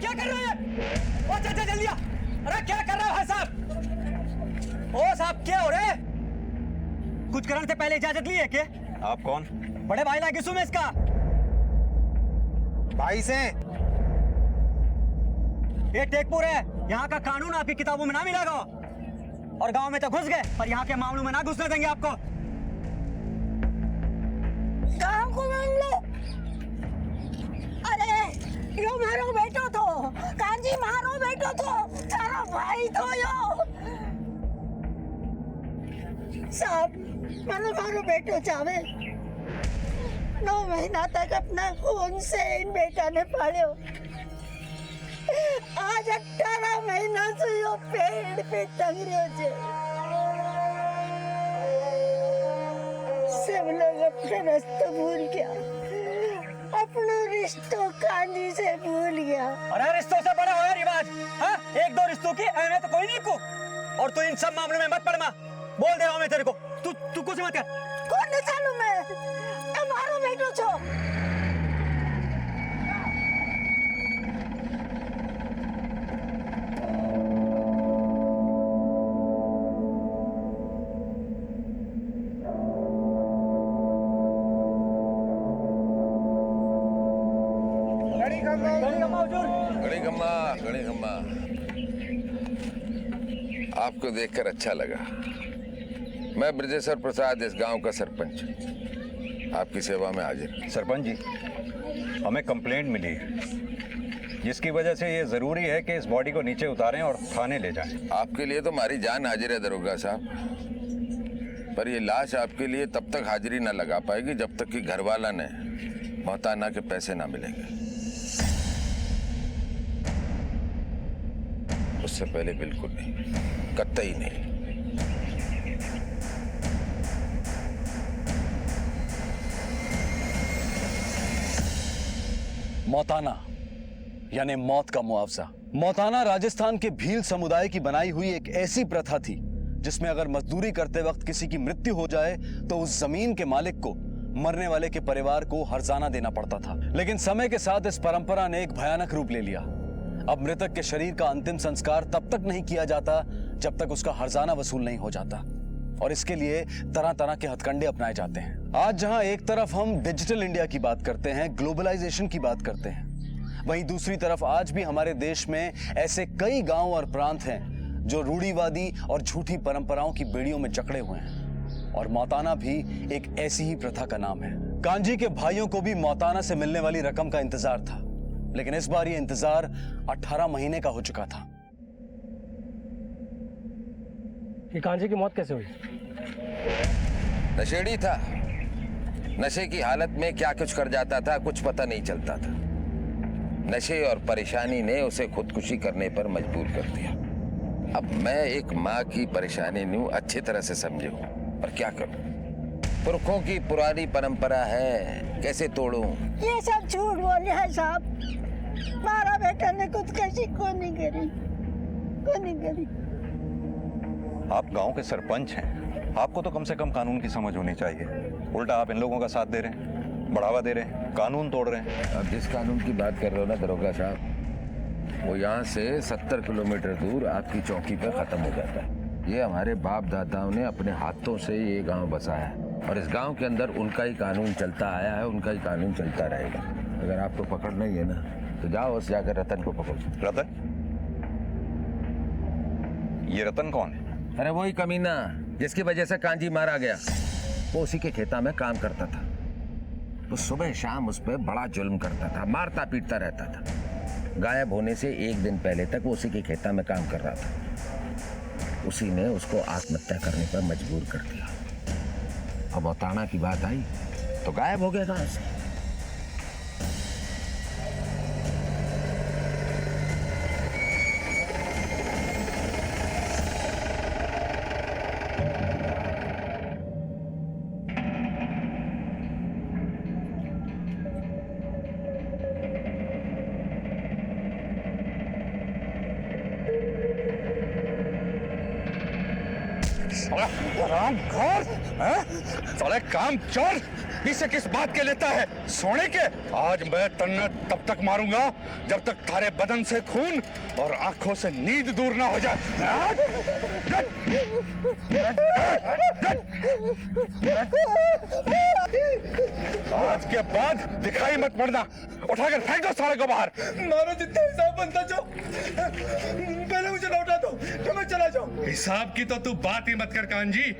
क्या कर रहे हैं? ओ चाचा जल्दी आ। अरे क्या कर रहे हो भाई साहब? ओ साहब क्या हो रहे हैं? कुछ करने से पहले इजाजत ली है क्या? आप कौन? बड़े भाई लागे सुमे इसका भाई से। ये टेकपुर है, यहाँ का कानून आपकी किताबों में ना मिलेगा। और गांव में तो घुस गए, पर यहाँ के मामलों में ना घुसने देंगे आपको। गांव को मान लो। अरे यो मारो बेटो तो, कांजी मारो बेटो तो, तारा भाई तो यो। साहब मैंने मारो बेटो चावे। 9 महीना तक अपना खून से इन बेटा ने पाले। आज 18 महीना से यो पेड़ पे टंग रहे छे। सब लोग अपना रास्ता भूल गया, अपना रिश्तों कांजी से भूल गया। अरे रिश्तों से बड़ा होया रिवाज, हाँ? 1-2 रिश्तों की अहमियत तो कोई नहीं को। और तू इन सब मामलों में मत पड़ मां। बोल दे रहा हूं मैं तेरे को, तू कुछ मत कर। कौन न चालू मैं? मारो बेटो छो। गणी खम्मा, आपको देखकर अच्छा लगा। मैं ब्रजेश्वर प्रसाद, इस गांव का सरपंच, आपकी सेवा में हाजिर। सरपंच जी, हमें कंप्लेंट मिली है जिसकी वजह से ये जरूरी है कि इस बॉडी को नीचे उतारें और थाने ले जाएं। आपके लिए तो हमारी जान हाजिर है दरोगा साहब, पर ये लाश आपके लिए तब तक हाजिरी न लगा पाएगी जब तक कि घरवाला ने मोहताना के पैसे ना मिलेंगे। उससे पहले बिल्कुल नहीं, कतई नहीं। मौताना यानी मौत का मुआवजा। मौताना राजस्थान के भील समुदाय की बनाई हुई एक ऐसी प्रथा थी जिसमें अगर मजदूरी करते वक्त किसी की मृत्यु हो जाए तो उस जमीन के मालिक को मरने वाले के परिवार को हर्जाना देना पड़ता था। लेकिन समय के साथ इस परंपरा ने एक भयानक रूप ले लिया। अब मृतक के शरीर का अंतिम संस्कार तब तक नहीं किया जाता जब तक उसका हर्जाना वसूल नहीं हो जाता, और इसके लिए तरह तरह के हथकंडे अपनाए जाते हैं। आज जहां एक तरफ हम डिजिटल इंडिया की बात करते हैं, ग्लोबलाइजेशन की बात करते हैं, वहीं दूसरी तरफ आज भी हमारे देश में ऐसे कई गांव और प्रांत हैं जो रूढ़िवादी और झूठी परंपराओं की बेड़ियों में जकड़े हुए हैं, और मौताना भी एक ऐसी ही प्रथा का नाम है। कांजी के भाइयों को भी मौताना से मिलने वाली रकम का इंतजार था, लेकिन इस बार ये इंतजार 18 महीने का हो चुका था। कि कांजी की मौत कैसे हुई? नशेड़ी था, नशे की हालत में क्या कुछ कर जाता था कुछ पता नहीं चलता था। नशे और परेशानी ने उसे खुदकुशी करने पर मजबूर कर दिया। अब मैं एक माँ की परेशानी न्यू अच्छी तरह से समझू, पर क्या करूं? पुरखों की पुरानी परंपरा है, कैसे तोड़ूं? ये सब झूठ बोले हैं साहब। मारा बेटा ने खुदकुशी को नहीं करी। आप गांव के सरपंच हैं, आपको तो कम से कम कानून की समझ होनी चाहिए। उल्टा आप इन लोगों का साथ दे रहे हैं, बढ़ावा दे रहे हैं, कानून तोड़ रहे हैं। अब जिस कानून की बात कर रहे हो ना दरोगा साहब, वो यहाँ से 70 किलोमीटर दूर आपकी चौकी पर खत्म हो जाता है। ये हमारे बाप दादाओं ने अपने हाथों से ये गांव बसाया है, और इस गांव के अंदर उनका ही कानून चलता आया है, उनका ही कानून चलता रहेगा। अगर आपको पकड़ना ही है ना तो जाओ उस जाकर रतन को पकड़ो। रतन? ये रतन कौन है? अरे वही कमीना जिसकी वजह से कांजी मारा गया। वो उसी के खेता में काम करता था। वो सुबह शाम उस पर बड़ा जुल्म करता था, मारता पीटता रहता था। गायब होने से 1 दिन पहले तक वो उसी के खेता में काम कर रहा था। उसी ने उसको आत्महत्या करने पर मजबूर कर दिया। अब मौताना की बात आई तो गायब हो गया कहां से। हरामखोर, साले काम चोर, इसे किस बात के लेता है? सोने के? आज मैं तन्ने तब तक मारूंगा जब तक थारे बदन से खून और आंखों से नींद दूर ना हो जाए। आज के बाद दिखाई मत पड़ना, उठाकर फेंक दो साले को बाहर। मारो जितना हिसाब बनता जाओ, पहले मुझे लौटा दो तो मैं चला जाऊं। हिसाब की तो तू बात ही मत कर कांजी,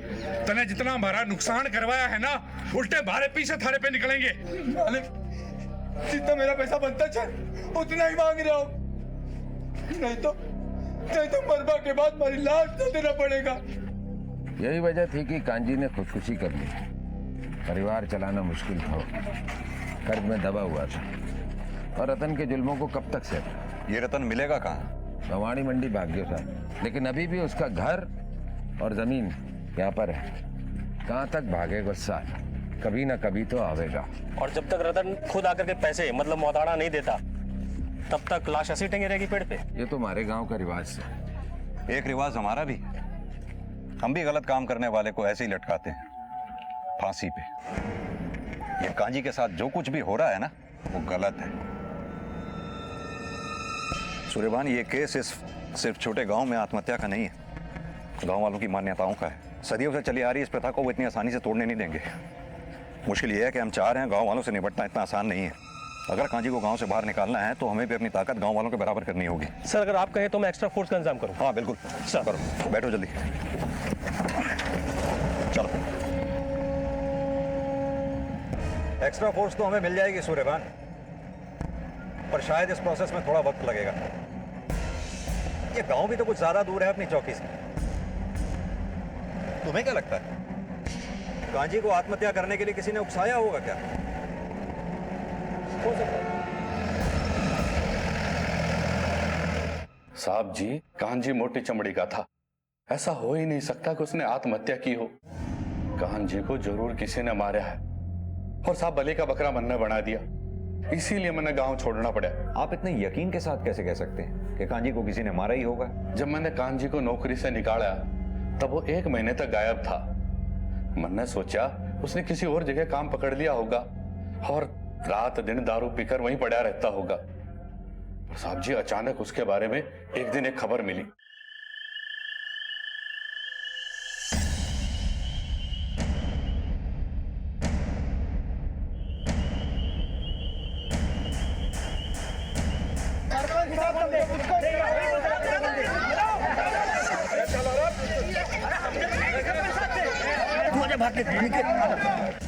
तने जितना हमारा नुकसान करवाया है ना, उल्टे भारे पीछे थारे पे निकलेंगे। मालिक, जितना मेरा पैसा बनता चल उतना ही मांग रहा हूँ, नहीं तो मरवा के बाद मेरी लाश तो देना पड़ेगा। यही वजह थी कि कांजी ने खुदकुशी कर ली। परिवार चलाना मुश्किल था, कर्ज में दबा हुआ था, और रतन के जुल्मों को कब तक सहता। ये रतन मिलेगा कहाँ? भवानी मंडी भाग गया था, लेकिन अभी भी उसका घर और जमीन यहाँ पर है। कहाँ तक भागेगा साल, कभी ना कभी तो आवेगा। और जब तक रतन खुद आकर के पैसे मतलब मोहताड़ा नहीं देता, तब तक लाश ऐसी टंगी रहेगी पेड़ पे। ये तो हमारे गांव का रिवाज है। एक रिवाज हमारा भी, हम भी गलत काम करने वाले को ऐसे ही लटकाते हैं फांसी पे। ये कांजी के साथ जो कुछ भी हो रहा है ना, वो गलत है। सूर्यभान, ये केस सिर्फ छोटे गांव में आत्महत्या का नहीं है, गांव वालों की मान्यताओं का है। सदियों से चली आ रही इस प्रथा को वो इतनी आसानी से तोड़ने नहीं देंगे। मुश्किल ये है कि हम चाह रहे हैं, गांव वालों से निपटना इतना आसान नहीं है। अगर कांजी को गांव से बाहर निकालना है तो हमें भी अपनी ताकत गांव वालों के बराबर करनी होगी। सर, अगर आप कहें तो मैं एक्स्ट्रा फोर्स का इंतजाम करूँ। हाँ बिल्कुल सर। करो, बैठो जल्दी, चलो। एक्स्ट्रा फोर्स तो हमें मिल जाएगी सूर्यभान, पर शायद इस प्रोसेस में थोड़ा वक्त लगेगा। ये गांव भी तो कुछ ज्यादा दूर है अपनी चौकी से। तुम्हें क्या लगता है, कांजी को आत्महत्या करने के लिए किसी ने उकसाया होगा क्या? हो सकता है। साहब जी, कांजी मोटी चमड़ी का था, ऐसा हो ही नहीं सकता कि उसने आत्महत्या की हो। कांजी को जरूर किसी ने मारा है, और साहब बलि का बकरा मन ने बना दिया, इसीलिए मैंने गांव छोड़ना पड़ा। आप इतने यकीन के साथ कैसे कह सकते हैं कि कांजी को किसी ने मारा ही होगा? जब मैंने कांजी को नौकरी से निकाला तब वो 1 महीने तक गायब था। मैंने सोचा उसने किसी और जगह काम पकड़ लिया होगा और रात दिन दारू पीकर वहीं पड़ा रहता होगा। साहब जी, अचानक उसके बारे में एक दिन एक खबर मिली।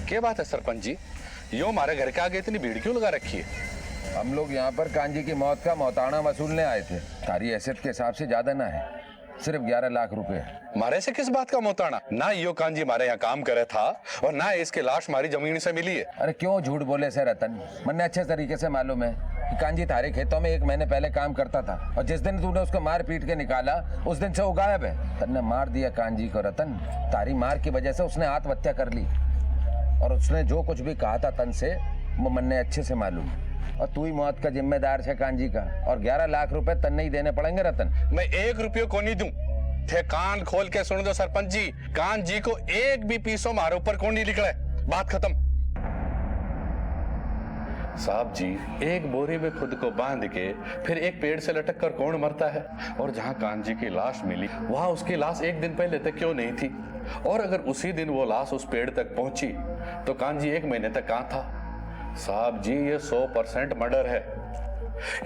क्या बात है सरपंच जी, यूं हमारे घर के आगे इतनी भीड़ क्यों लगा रखी है? हम लोग यहाँ पर कांजी की मौत का मौताना वसूलने आए थे। सारी हैसियत के हिसाब से ज्यादा ना है, सिर्फ 11 लाख रुपए। मारे से किस बात का मोताना? ना यो कांजी मारे यहाँ काम करे था और ना इसकी लाश हमारी जमीन से मिली है। अरे क्यों झूठ बोले से रतन, मन्ने अच्छे तरीके से मालूम है कि कांजी तारे खेतों में 1 महीने पहले काम करता था, और जिस दिन तूने उसको मार पीट के निकाला उस दिन से वो गायब है। तन्ने मार दिया कांजी को रतन, तारी मार की वजह से उसने आत्महत्या कर ली, और उसने जो कुछ भी कहा था तन से वो मन्ने अच्छे से मालूम। और तू ही मौत का जिम्मेदार है कांजी का, और 11 लाख रुपए तन्ने ही देने पड़ेंगे रतन। मैं 1 रुपये को नहीं दूं। थे कान खोल के सुन दो सरपंच जी, कांजी को 1 भी पीसो हमारे ऊपर कौन नहीं निकले, बात खत्म। साहब जी, एक बोरी में खुद को बांध के फिर एक पेड़ से लटक कर कौन मरता है? और जहां कांजी की लाश मिली वहां उसकी लाश 1 दिन पहले तक क्यों नहीं थी? और अगर उसी दिन वो लाश उस पेड़ तक पहुंची तो कांजी 1 महीने तक कहां था? साहब जी, ये 100% मर्डर है।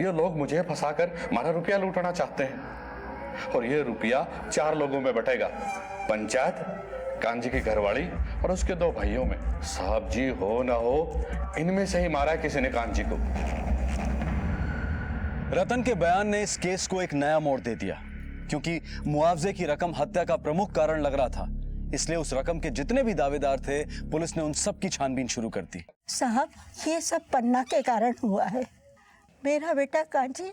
ये लोग मुझे फंसाकर हमारा रुपया लूटना चाहते हैं, और ये रुपया 4 लोगों में बटेगा, पंचायत, कांजी की घरवाली और उसके 2 भाइयों में। साहब जी, हो ना हो इनमें से ही मारा किसी ने कांजी को। रतन के बयान ने इस केस को एक नया मोड़ दे दिया, क्योंकि मुआवजे की रकम हत्या का प्रमुख कारण लग रहा था। इसलिए उस रकम के जितने भी दावेदार थे, पुलिस ने उन सब की छानबीन शुरू कर दी। साहब, ये सब पन्ना के कारण हुआ है। मेरा बेटा कांजी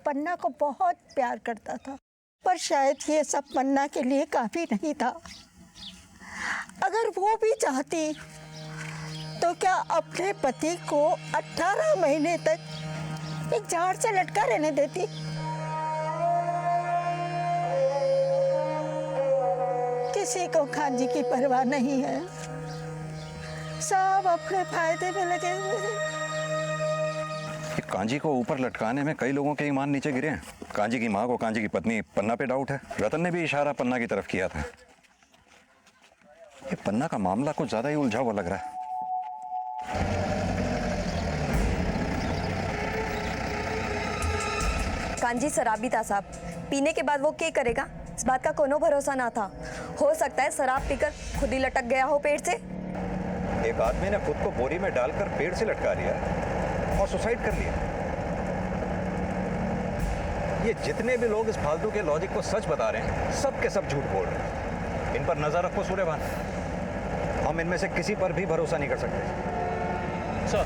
पन्ना को बहुत प्यार करता था, पर शायद ये सब पन्ना के लिए काफी नहीं था। अगर वो भी चाहती तो क्या अपने पति को 18 महीने तक एक झाड़ से लटका रहने देती? किसी को कांजी की परवाह नहीं है, सब अपने फायदे में लगे हुए हैं। कांजी को ऊपर लटकाने में कई लोगों के ईमान नीचे गिरे हैं। कांजी की माँ को कांजी की पत्नी पन्ना पे डाउट है। रतन ने भी इशारा पन्ना की तरफ किया था। ये पन्ना का मामला कुछ ज्यादा ही उलझा हुआ लग रहा है। कांजी शराबी था साहब, पीने के बाद वो क्या करेगा इस बात का कोनो भरोसा ना था। हो सकता है शराब पीकर खुद ही लटक गया हो पेड़ से। एक आदमी ने खुद को बोरी में डालकर पेड़ से लटका लिया और सुसाइड कर लिया। ये जितने भी लोग इस फालतू के लॉजिक को सच बता रहे हैं, सब के सब झूठ बोल रहे हैं। इन पर नजर रखो सूर्यभान, हम इनमें से किसी पर भी भरोसा नहीं कर सकते। सर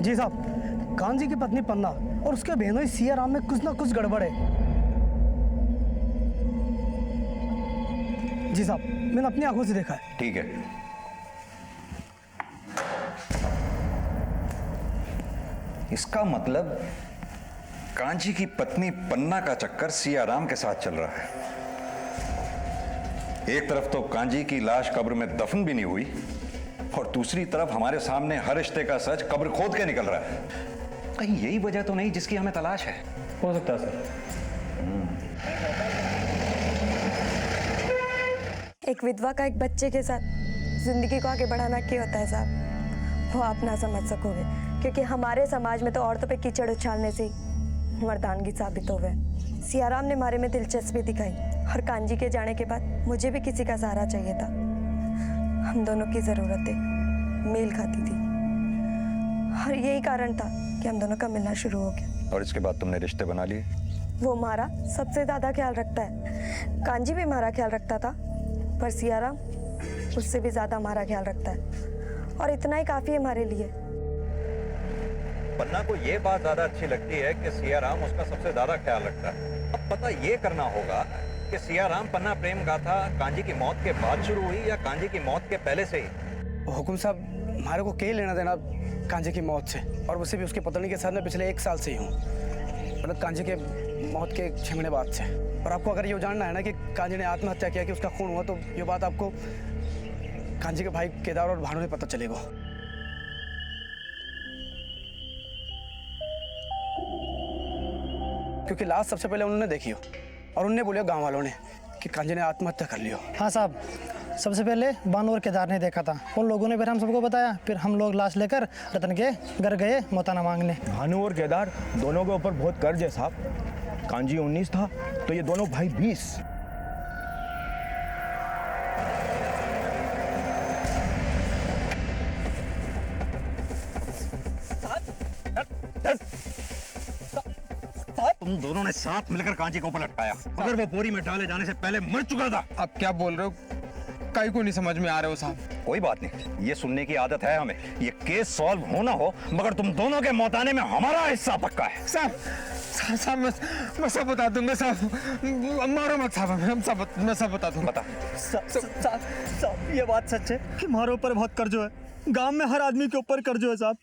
जी साहब, कांजी की पत्नी पन्ना और उसके बहनोई सिया राम में कुछ ना कुछ गड़बड़ है। जी साहब, मैंने अपनी आंखों से देखा है। ठीक है, इसका मतलब कांजी की पत्नी पन्ना का चक्कर सियाराम के साथ चल रहा है। एक तरफ तो कांजी की लाश कब्र में दफन भी नहीं हुई और दूसरी तरफ हमारे सामने हर रिश्ते का सच कब्र खोद के निकल रहा है। कहीं यही वजह तो नहीं जिसकी हमें तलाश है? हो सकता है सर। एक विधवा का एक बच्चे के साथ जिंदगी को आगे बढ़ाना क्या होता है साहब, वो आप ना समझ सकोगे, क्योंकि हमारे समाज में तो औरतों पे कीचड़ उछालने से मर्दानगी साबित हो गए। सियाराम ने हमारे में दिलचस्पी दिखाई और कांजी के जाने के बाद मुझे भी किसी का सहारा चाहिए था। हम दोनों की ज़रूरतें मेल खाती थी और यही कारण था कि हम दोनों का मिलना शुरू हो गया। और इसके बाद तुमने रिश्ते बना लिए? वो हमारा सबसे ज़्यादा ख्याल रखता है। कांजी भी हमारा ख्याल रखता था, पर सियाराम उससे भी ज़्यादा हमारा ख्याल रखता है और इतना ही काफ़ी है हमारे लिए। पन्ना को ये बात ज्यादा अच्छी लगती है कि सियाराम उसका सबसे ज्यादा ख्याल रखता है। अब पता ये करना होगा कि सियाराम पन्ना प्रेम गाथा कांजी की मौत के बाद शुरू हुई या कांजी की मौत के पहले से ही? हुकुम साहब, हमारे को क्या लेना देना कांजी की मौत से, और उसे भी उसके पत्नी के साथ में पिछले 1 साल से ही हूँ, मतलब कांजी के मौत के 6 महीने बाद से। और आपको अगर ये जानना है ना कि कांजी ने आत्महत्या किया कि उसका खून हुआ, तो ये बात आपको कांजी के भाई केदार और भानु ने पता चलेगा। क्योंकि लाश सबसे पहले उन्होंने देखी हो और उनने बोलिया गांव वालों ने कि कांजी ने आत्महत्या कर लियो। हाँ साहब, सबसे पहले भानु और केदार ने देखा था, उन लोगों ने फिर हम सबको बताया, फिर हम लोग लाश लेकर रतन के घर गए मोताना मांगने। भानु और केदार दोनों के ऊपर बहुत कर्ज है साहब। कांजी 19 था तो ये दोनों भाई 20। तुम दोनों ने साथ मिलकर कांजी को ऊपर लटकाया, अगर वो बोरी में डाले जाने से पहले मर चुका था। आप क्या बोल रहे हो? कहीं को नहीं समझ में आ रहे हो साहब। कोई बात नहीं, ये सुनने की आदत है हमें। ये केस सॉल्व हो ना हो, मगर तुम दोनों के मौताने में हमारा हिस्सा पक्का है। साहब मैं सब बता दूंगा साहब, मारो मत साहब, मैं सब बता दूंगा। साहब ये बात सच है कि हमारे ऊपर बहुत कर्ज है, गांव में हर आदमी के ऊपर कर्ज है साहब,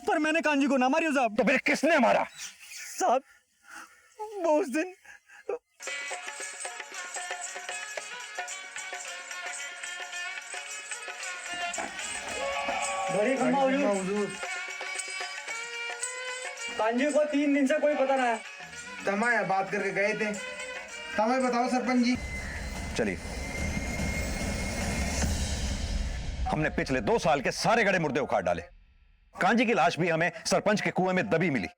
पर मैंने कांजी को ना मारियो साहब। तो फिर किसने मारा? साहब वो उस दिन कांजी को 3 दिन से कोई पता ना है। तमाया बात करके गए थे, तमाया बताओ सरपंच जी। चलिए, हमने पिछले 2 साल के सारे गड़े मुर्दे उखाड़ डाले। कांजी की लाश भी हमें सरपंच के कुएं में दबी मिली,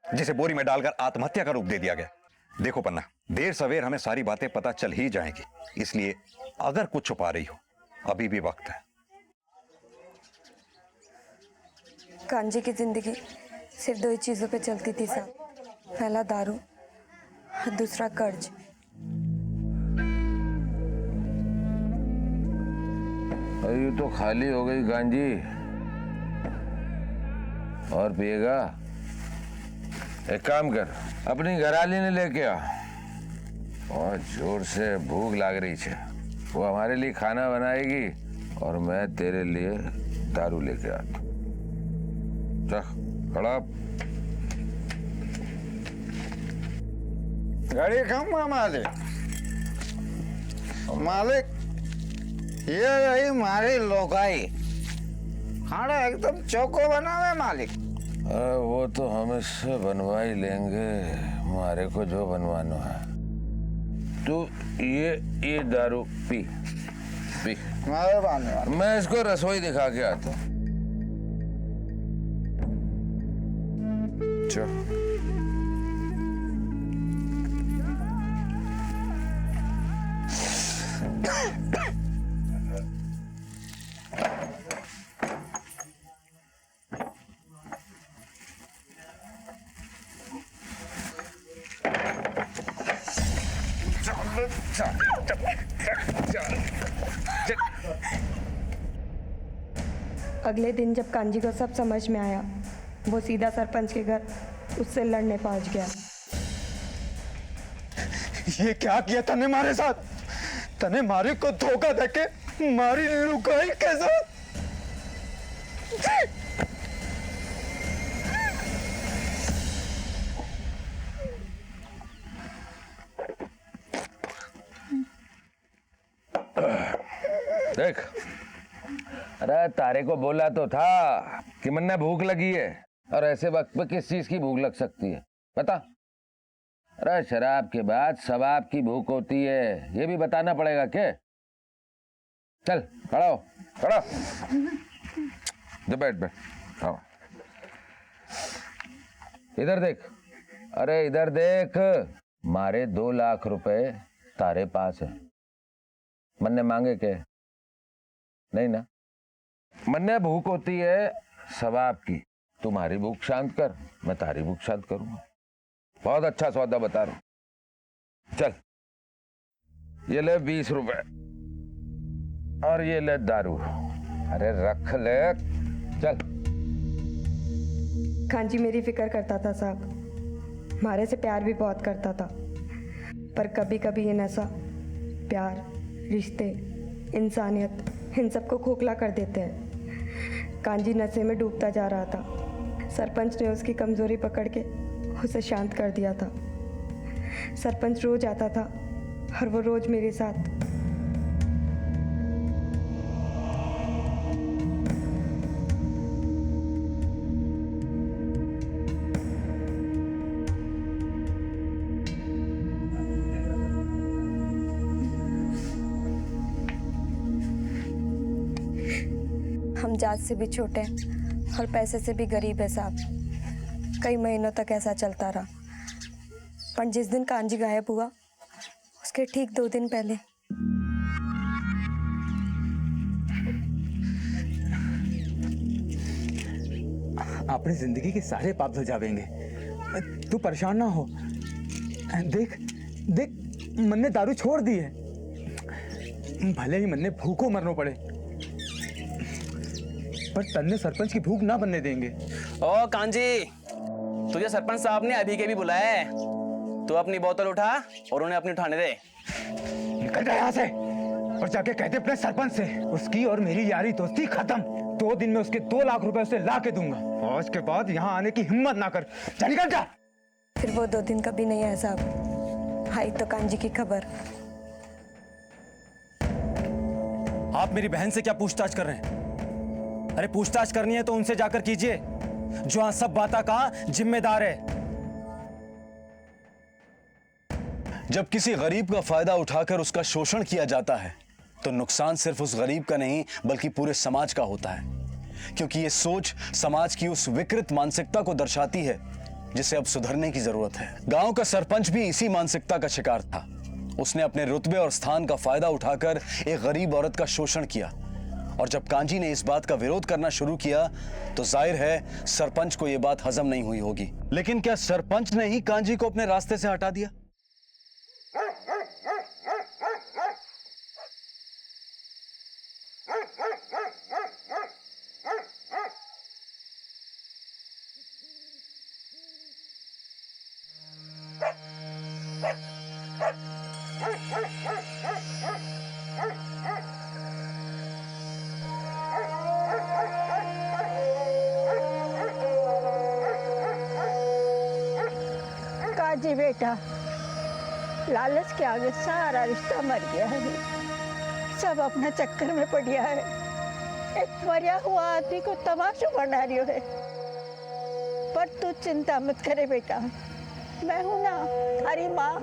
जिसे बोरी में डालकर आत्महत्या का रूप दे दिया गया। देखो पन्ना, देर सवेर हमें सारी बातें पता चल ही जाएंगी, इसलिए अगर कुछ छुपा रही हो अभी भी वक्त है। कांजी की जिंदगी सिर्फ 2 ही चीजों पे चलती थी साहब, पहला दारू, दूसरा कर्ज। ये तो खाली हो गई गांजी, और पिएगा? एक काम कर, अपनी घरवाली ने लेके आ, और जोर से भूख लाग रही है। वो हमारे लिए खाना बनाएगी और मैं तेरे लिए दारू लेके आता। चल खड़ा। गाड़ी कम मालिक, मालिक ये रही मारी लोकाई, खाना एकदम चौको बनावे मालिक। अरे वो तो हम इससे बनवा ही लेंगे, हमारे को जो बनवाना है। तू ये दारू पी पी। मैं इसको रसोई दिखा के आता हूँ। चल। अगले दिन जब कांजी को सब समझ में आया, वो सीधा सरपंच के घर उससे लड़ने पहुंच गया। ये क्या किया तने मारे साथ? तने मारे को धोखा देके मारी लुकाई के साथ। देख, अरे तारे को बोला तो था कि मन्ने भूख लगी है, और ऐसे वक्त पे किस चीज की भूख लग सकती है बता? अरे शराब के बाद शबाब की भूख होती है, ये भी बताना पड़ेगा क्या? चल खड़ा हो, खड़ा बैठ बैठ। हाँ इधर देख, अरे इधर देख, मारे 2 लाख रुपए तारे पास है। मन्ने मांगे के नहीं ना? मन्ने भूख होती है शबाब की, तुम्हारी भूख शांत कर, मैं तारी भूख शांत करूंगा। बहुत अच्छा सौदा बता रहा हूं। चल ये ले 20 रुपए, और ये ले दारू। अरे रख ले, चल। कांजी मेरी फिक्र करता था साहब, हमारे से प्यार भी बहुत करता था, पर कभी कभी ये नशा प्यार, रिश्ते, इंसानियत, इन सबको खोखला कर देते हैं। कांजी नशे में डूबता जा रहा था। सरपंच ने उसकी कमजोरी पकड़ के उसे शांत कर दिया था। सरपंच रोज आता था और वो रोज मेरे साथ। हम जात से भी छोटे और पैसे से भी गरीब है साहब। कई महीनों तक ऐसा चलता रहा, पर जिस दिन कांजी गायब हुआ उसके ठीक 2 दिन पहले अपनी जिंदगी के सारे पाप धुल जाएंगे। तू परेशान ना हो। देख देख, मन ने दारू छोड़ दी है। भले ही मन्ने भूखों मरनो पड़े, पर तन्ने सरपंच की भूख ना बनने देंगे। ओ कांजी, तुझे सरपंच साहब ने अभी के भी बुलाया है। तू अपनी बोतल उठा और उन्हें अपनी उठाने दे। निकल जा यहाँ से और जाके कहते अपने सरपंच से उसकी और मेरी यारी दोस्ती खत्म। 2 दिन में उसके 2 लाख रुपए उसे ला के दूंगा। आज के बाद यहाँ आने की हिम्मत ना कर। जा निकल जा। फिर वो 2 दिन कभी नहीं आया साहब। आई तो कांजी की खबर। आप मेरी बहन से क्या पूछताछ कर रहे हैं? अरे पूछताछ करनी है तो उनसे जाकर कीजिए, जो हाँ सब बातों का जिम्मेदार है। जब किसी गरीब का फायदा उठाकर उसका शोषण किया जाता है तो नुकसान सिर्फ उस गरीब का नहीं बल्कि पूरे समाज का होता है, क्योंकि ये सोच समाज की उस विकृत मानसिकता को दर्शाती है जिसे अब सुधरने की जरूरत है। गांव का सरपंच भी इसी मानसिकता का शिकार था। उसने अपने रुतबे और स्थान का फायदा उठाकर एक गरीब औरत का शोषण किया, और जब कांजी ने इस बात का विरोध करना शुरू किया तो जाहिर है सरपंच को यह बात हजम नहीं हुई होगी। लेकिन क्या सरपंच ने ही कांजी को अपने रास्ते से हटा दिया? काजी बेटा, लालच के आगे सारा रिश्ता मर गया है। सब अपना चक्कर में पड़ गया है। एक मरिया हुआ आदमी को तमाशा बना रही है। पर तू चिंता मत करे बेटा, मैं हूं ना, थारी माँ।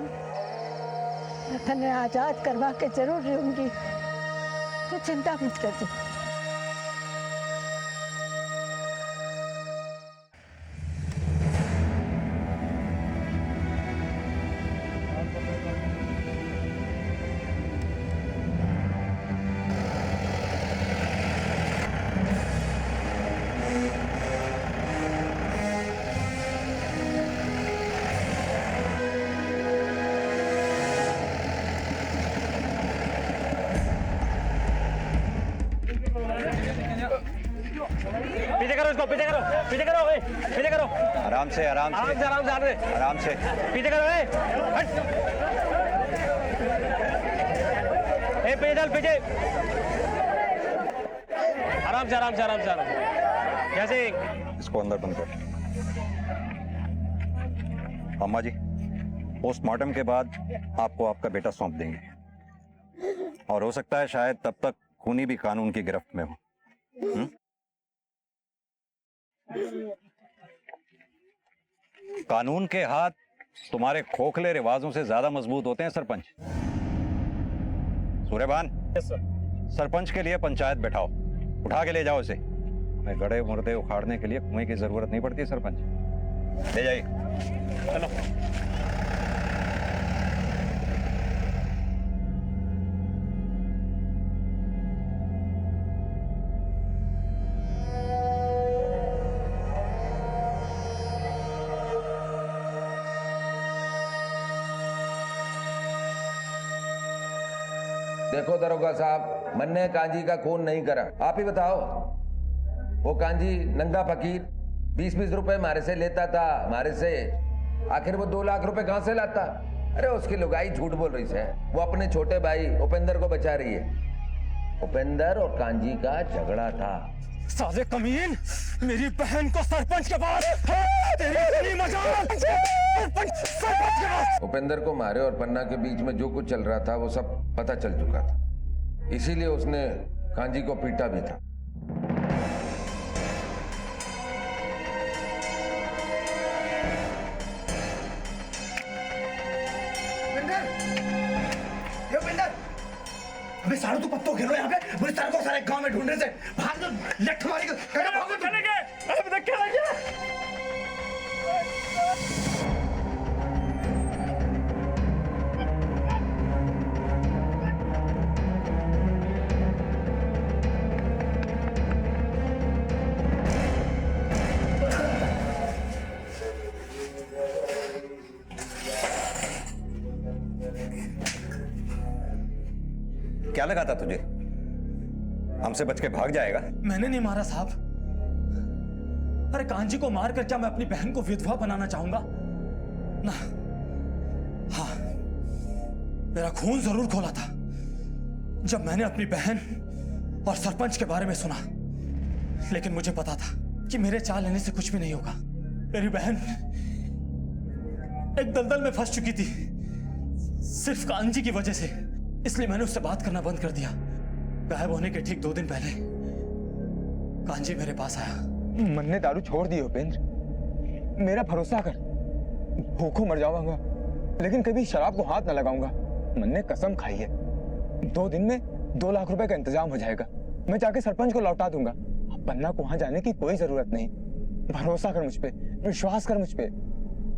मैं तन्ने आजाद करवा के जरूर रहूंगी। तू चिंता मत कर तू। पीछे करो इसको, पीछे करो, पीछे करो, पीछे करो। आराम से आराम से आराम से पीछे करो। हट। पीछे चल, पीछे। आराम से आराम से आराम से आराम से। कैसे? इसको अंदर बंद कर। अम्मा जी, पोस्टमार्टम के बाद आपको आपका बेटा सौंप देंगे, और हो सकता है शायद तब तक खूनी भी कानून की गिरफ्त में हो। कानून के हाथ तुम्हारे खोखले रिवाजों से ज्यादा मजबूत होते हैं सरपंच। सूर्यभान, सरपंच के लिए पंचायत बैठाओ, उठा के ले जाओ इसे। हमें गड़े मुर्दे उखाड़ने के लिए कुएं की जरूरत नहीं पड़ती सरपंच। ले जाइए। चलो। देखो दरोगा साहब, मन्ने कांजी का खून नहीं करा। आप ही बताओ, वो कांजी नंगा फकीर 20-20 रुपए हमारे से लेता था, हमारे से। आखिर वो 2 लाख रुपए कहां से लाता? अरे उसकी लुगाई झूठ बोल रही है। वो अपने छोटे भाई उपेंद्र को बचा रही है। उपेंद्र और कांजी का झगड़ा था। साले कमीन, मेरी बहन को सरपंच के पास, तेरी मजाल। उपेंद्र को मारे और पन्ना के बीच में जो कुछ चल रहा था वो सब पता चल चुका था, इसीलिए उसने कांजी को पीटा भी था। अबे सारों तो पत्तों घेरो यहाँ पे। मुझे सर को सारे गांव में ढूंढने से भाग दो। लठ मारी को चलेंगे। अब तक क्या लगे? क्या क्या लगा था तुझे? हमसे बच के भाग जाएगा? मैंने नहीं मारा साहब। अरे कांजी को मारकर क्या मैं अपनी बहन को विधवा बनाना चाहूंगा? ना। हाँ, मेरा खून जरूर खोला था जब मैंने अपनी बहन और सरपंच के बारे में सुना, लेकिन मुझे पता था कि मेरे चाल लेने से कुछ भी नहीं होगा। मेरी बहन एक दलदल में फंस चुकी थी सिर्फ कांजी की वजह से, इसलिए मैंने उससे बात करना बंद कर दिया। गायब होने के ठीक 2 दिन पहले कांजी मेरे पास आया। मन ने दारू छोड़ दी उपेंद्र, मेरा भरोसा कर। भूखों मर जाऊंगा लेकिन कभी शराब को हाथ न लगाऊंगा। मन ने कसम खाई है 2 दिन में 2 लाख रुपए का इंतजाम हो जाएगा। मैं जाके सरपंच को लौटा दूंगा। अब पन्ना को वहां जाने की कोई जरूरत नहीं। भरोसा कर मुझ पे, विश्वास कर मुझ पे।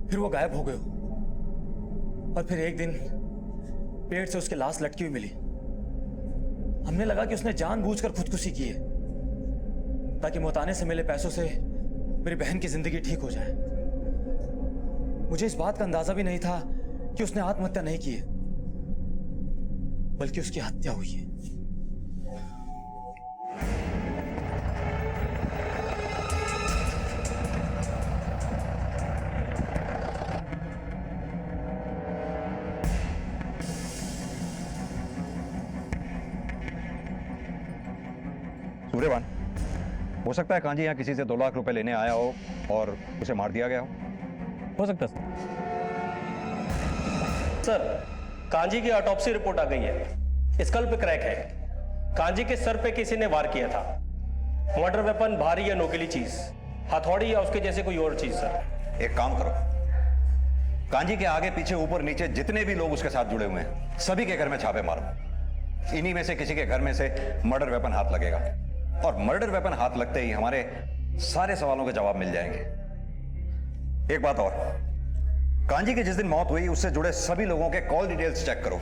फिर वो गायब हो गए और फिर एक दिन पेड़ से उसकी लाश लटकी हुई मिली। हमने लगा कि उसने जानबूझकर खुदकुशी की है ताकि मोताने से मिले पैसों से मेरी बहन की जिंदगी ठीक हो जाए। मुझे इस बात का अंदाजा भी नहीं था कि उसने आत्महत्या नहीं की है, बल्कि उसकी हत्या हुई है। सूर्यवान, हो सकता है कांजी यहाँ किसी से 2 लाख रुपए लेने आया हो और उसे मार दिया गया हो सकता है सर। कांजी की ऑटोप्सी रिपोर्ट आ गई है। स्कल पे क्रैक है। कांजी के सर पे किसी ने वार किया था। मर्डर वेपन भारी या नोकीली चीज, हथौड़ी या उसके जैसे कोई और चीज सर। एक काम करो, कांजी के आगे पीछे ऊपर नीचे जितने भी लोग उसके साथ जुड़े हुए हैं सभी के घर में छापे मारो। इन्हीं में से किसी के घर में से मर्डर वेपन हाथ लगेगा और मर्डर वेपन हाथ लगते ही हमारे सारे सवालों के जवाब मिल जाएंगे। एक बात और, कांजी की जिस दिन मौत हुई उससे जुड़े सभी लोगों के कॉल डिटेल्स चेक करो।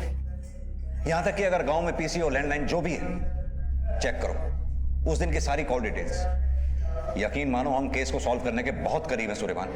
यहां तक कि अगर गांव में पीसी और लैंडलाइन जो भी है चेक करो, उस दिन की सारी कॉल डिटेल्स। यकीन मानो हम केस को सॉल्व करने के बहुत करीब है सूर्यवान।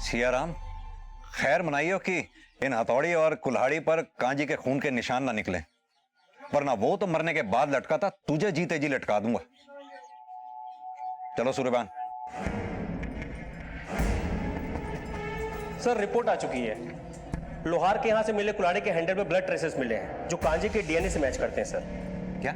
सियाराम, खैर मनाइयो कि इन हथौड़ी और कुल्हाड़ी पर कांजी के खून के निशान ना निकले, वरना वो तो मरने के बाद लटका था, तुझे जीते जी लटका दूंगा। चलो सूर्यवान। सर रिपोर्ट आ चुकी है। लोहार के यहां से मिले कुल्हाड़ी के हैंडल में ब्लड ट्रेसेस मिले हैं जो कांजी के डीएनए से मैच करते हैं सर। क्या?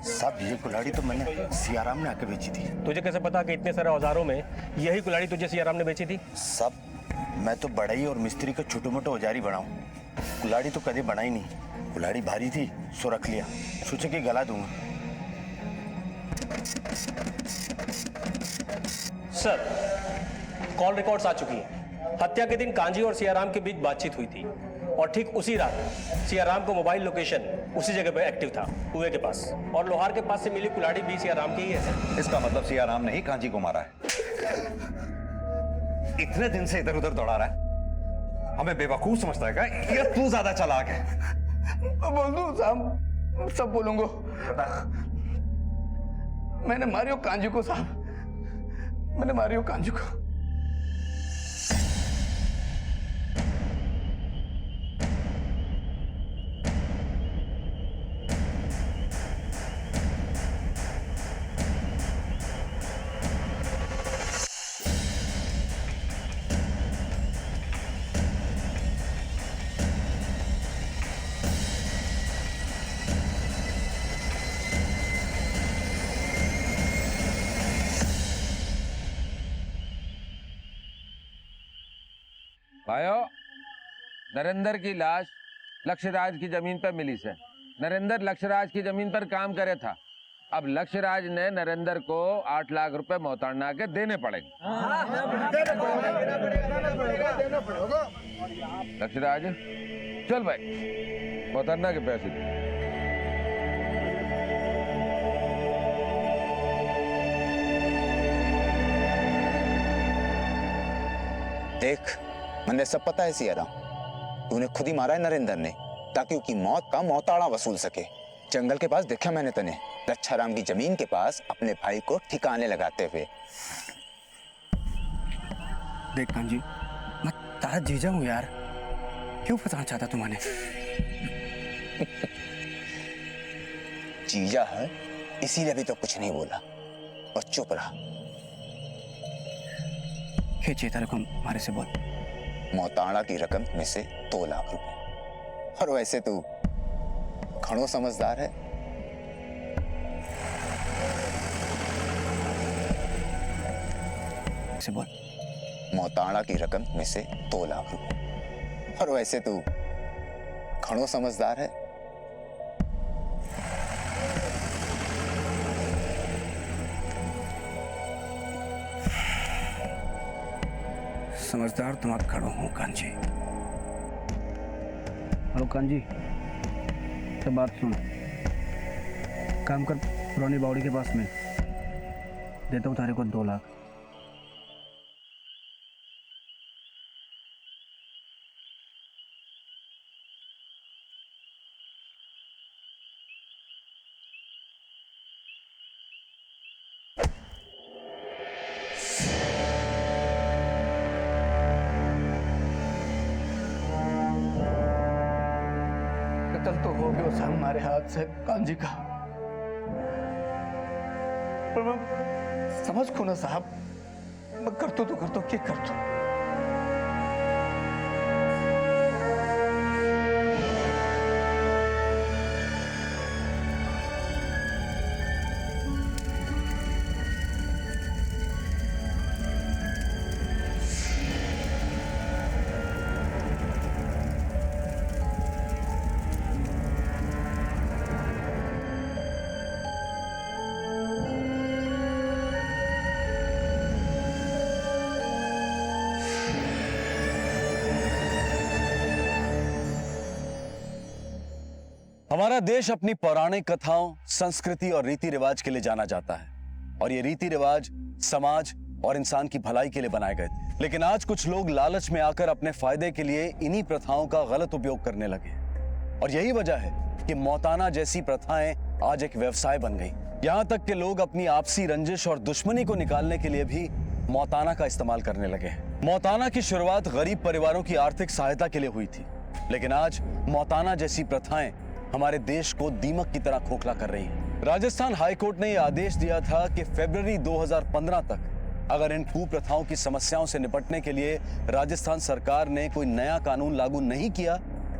साहब ये कुल्हाड़ी तो मैंने सियाराम ने आके बेची थी। तुझे कैसे पता कि इतने सारे औजारों में यही कुल्हाड़ी तुझे सियाराम ने बेची थी? साहब मैं तो बढ़ई और मिस्त्री का छोटे मोटे औजारी बनाऊं, कुल्हाड़ी तो कभी बनाई नहीं। कुल्हाड़ी भारी थी सो रख लिया, सोचे कि गला दूंगा। सर कॉल रिकॉर्ड्स आ चुकी हैं। हत्या के दिन कांजी और सियाराम के बीच बातचीत हुई थी और ठीक उसी रात सियाराम को मोबाइल लोकेशन उसी जगह पे एक्टिव था, कुएं के पास, और लोहार के पास से मिली कुल्हाड़ी भी सियाराम की ही है सर। इसका मतलब सियाराम ने ही कांजी को मारा है। इतने दिन से इधर उधर दौड़ा रहा है, हमें बेवकूफ समझता है क्या? या तू ज्यादा चालाक है? बोल दूं साहब, सब बोलूंगा। मैंने मारियो कांजी को साहब, मैंने मारियो कांजी को। भाइयों, नरेंद्र की लाश लक्ष्यराज की जमीन पर मिली से। नरेंद्र लक्ष्यराज की जमीन पर काम करे था। अब लक्ष्यराज ने नरेंद्र को 8 लाख रुपए मोहताना के देने पड़ेंगे। लक्ष्यराज, चल भाई, मोहताना के पैसे दे। देख, मैंने सब पता है सियाराम, तूने खुद ही मारा है नरेंद्र ने, ताकि उसकी मौत का मोहताड़ा वसूल सके। जंगल के पास देखा मैंने तने, लच्छाराम की जमीन के पास अपने भाई को ठिकाने लगाते हुए। देख कांजी, मैं तारा जीजा हूँ यार, क्यों फंसाना चाहता तुम्हारे? जीजा है इसीलिए अभी तो कुछ नहीं बोला और चुप रहा। खींचिए तेरे को हमारे से बोल। मोहताड़ा की रकम में से 2 लाख रुपए। और वैसे तू घणो समझदार है। से बोल। मोहताड़ा की रकम में से 2 लाख रुपए। और वैसे तू घणो समझदार है। समझदार तो मत खड़ो हूँ कांजी। हेलो कांजी, तो बात सुन, काम कर पुरानी बावड़ी के पास में, देता हूँ तारे को 2 लाख। कत्ल तो हो गया था हमारे हाथ से कांजी का, पर मैं समझ को ना साहब, मैं करतो तो करतो क्या करतो। हमारा देश अपनी पौराणिक कथाओं, संस्कृति और रीति रिवाज के लिए जाना जाता है, और ये रीति रिवाज समाज और इंसान की भलाई के लिए बनाए गए थे। लेकिन आज कुछ लोग लालच में आकर अपने फायदे के लिए इन्हीं प्रथाओं का गलत उपयोग करने लगे, और यही वजह है कि मौताना जैसी प्रथाएं आज एक व्यवसाय बन गई। यहाँ तक कि लोग अपनी आपसी रंजिश और दुश्मनी को निकालने के लिए भी मौताना का इस्तेमाल करने लगे हैं। मौताना की शुरुआत गरीब परिवारों की आर्थिक सहायता के लिए हुई थी, लेकिन आज मौताना जैसी प्रथाएं हमारे देश को दीमक की तरह खोखला कर रही है। राजस्थान हाईकोर्ट ने यह आदेश दिया था कि फरवरी 2015 तक अगर इन कुप्रथाओं की समस्याओं से निपटने के लिए राजस्थान सरकार ने कोई नया कानून लागू नहीं किया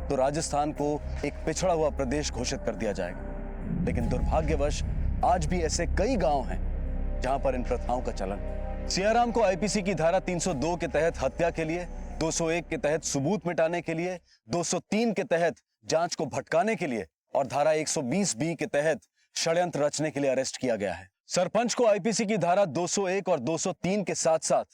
तो राजस्थान को एक पिछड़ा हुआ प्रदेश घोषित कर दिया जाएगा। लेकिन दुर्भाग्यवश आज भी ऐसे कई गांव हैं जहां पर इन प्रथाओं का चलन है। सियाराम को आईपीसी की धारा 302 के तहत हत्या के लिए, 201 के तहत सबूत मिटाने के लिए, 203 के तहत जांच को भटकाने के लिए और धारा 120B के तहत षड्यंत्र रचने के लिए अरेस्ट किया गया है। सरपंच को आईपीसी की धारा 201 और 203 के साथ साथ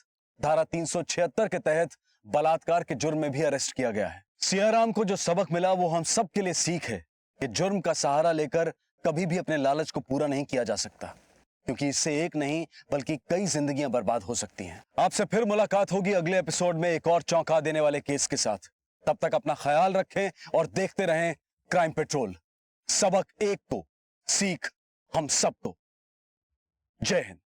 धारा 376 के तहत बलात्कार के जुर्म में भी अरेस्ट किया गया है। सियाराम को जो सबक मिला वो हम सब के लिए सीख है कि जुर्म का सहारा लेकर कभी भी अपने लालच को पूरा नहीं किया जा सकता, क्योंकि इससे एक नहीं बल्कि कई जिंदगियां बर्बाद हो सकती हैं। आपसे फिर मुलाकात होगी अगले एपिसोड में एक और चौंका देने वाले केस के साथ। तब तक अपना ख्याल रखें और देखते रहें क्राइम पेट्रोल। सबक एक को, सीख हम सबको। जय हिंद।